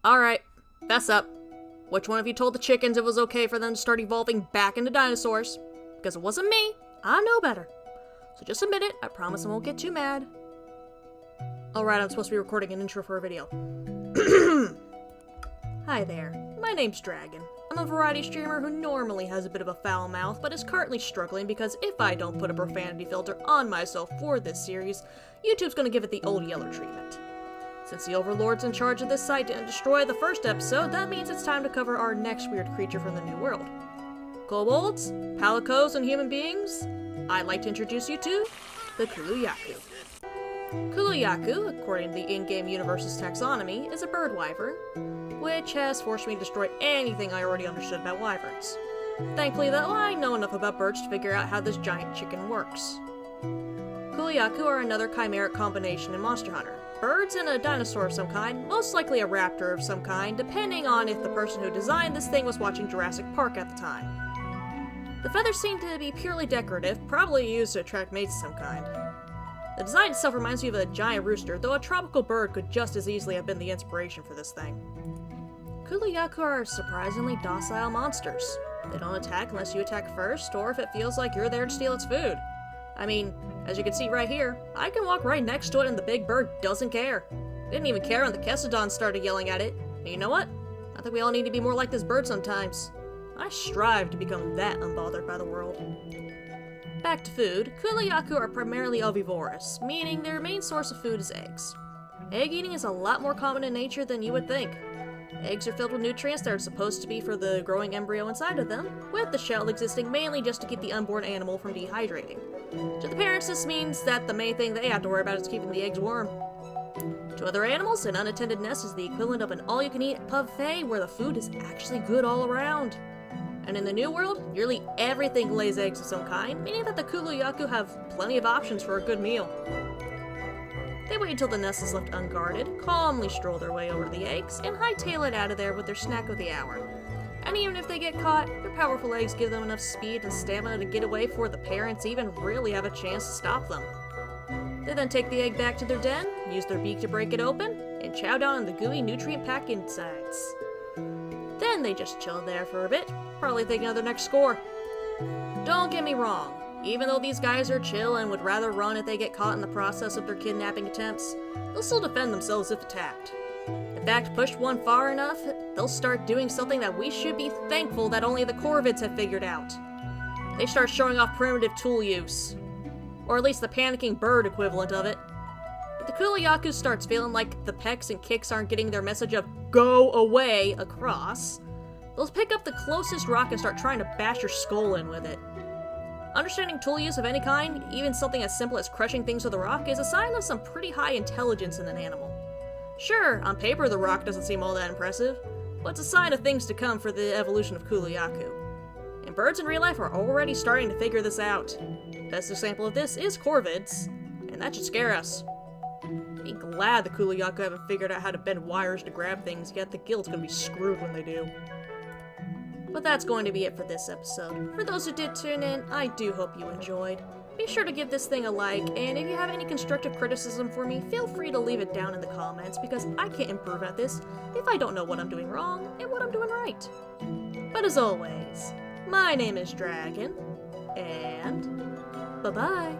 Alright, fess up. Which one of you told the chickens it was okay for them to start evolving back into dinosaurs? Because it wasn't me. I know better. So just admit it. I promise I won't get too mad. Alright, I'm supposed to be recording an intro for a video. Hi there. My name's Dragon. I'm a variety streamer who normally has a bit of a foul mouth, but is currently struggling because if I don't put a profanity filter on myself for this series, YouTube's gonna give it the old yeller treatment. Since the Overlord's in charge of this site didn't destroy the first episode, that means it's time to cover our next weird creature from the New World. Kobolds, palicos, and human beings, I'd like to introduce you to the Kulu. Kulu, according to the in-game universe's taxonomy, is a bird wyvern, which has forced me to destroy anything I already understood about wyverns. Thankfully, though, I know enough about birds to figure out how this giant chicken works. Kulu are another chimeric combination in Monster Hunter. Birds and a dinosaur of some kind, most likely a raptor of some kind, depending on if the person who designed this thing was watching Jurassic Park at the time. The feathers seem to be purely decorative, probably used to attract mates of some kind. The design itself reminds me of a giant rooster, though a tropical bird could just as easily have been the inspiration for this thing. Kulu are surprisingly docile monsters. They don't attack unless you attack first, or if it feels like you're there to steal its food. I mean, as you can see right here, I can walk right next to it and the big bird doesn't care. It didn't even care when the Kesodons started yelling at it. And you know what? I think we all need to be more like this bird sometimes. I strive to become that unbothered by the world. Back to food, Kulu are primarily ovivorous, meaning their main source of food is eggs. Egg eating is a lot more common in nature than you would think. Eggs are filled with nutrients that are supposed to be for the growing embryo inside of them, with the shell existing mainly just to keep the unborn animal from dehydrating. To the parents, this means that the main thing they have to worry about is keeping the eggs warm. To other animals, an unattended nest is the equivalent of an all-you-can-eat buffet where the food is actually good all around. And in the New World, nearly everything lays eggs of some kind, meaning that the Kulu have plenty of options for a good meal. They wait until the nest is left unguarded, calmly stroll their way over to the eggs, and hightail it out of there with their snack of the hour. And even if they get caught, their powerful eggs give them enough speed and stamina to get away before the parents even really have a chance to stop them. They then take the egg back to their den, use their beak to break it open, and chow down on the gooey nutrient-packed insides. Then they just chill there for a bit, probably thinking of their next score. Don't get me wrong. Even though these guys are chill and would rather run if they get caught in the process of their kidnapping attempts, they'll still defend themselves if attacked. In fact, pushed one far enough, they'll start doing something that we should be thankful that only the Corvids have figured out. They start showing off primitive tool use. Or at least the panicking bird equivalent of it. If the Kulu starts feeling like the pecks and kicks aren't getting their message of "go away" across, they'll pick up the closest rock and start trying to bash your skull in with it. Understanding tool use of any kind, even something as simple as crushing things with a rock, is a sign of some pretty high intelligence in an animal. Sure, on paper the rock doesn't seem all that impressive, but it's a sign of things to come for the evolution of Kulu. And birds in real life are already starting to figure this out. Best example of this is corvids, and that should scare us. Be glad the Kulu haven't figured out how to bend wires to grab things, yet the guild's gonna be screwed when they do. But that's going to be it for this episode. For those who did tune in, I do hope you enjoyed. Be sure to give this thing a like, and if you have any constructive criticism for me, feel free to leave it down in the comments, because I can't improve at this if I don't know what I'm doing wrong and what I'm doing right. But as always, my name is Dragon, and bye-bye.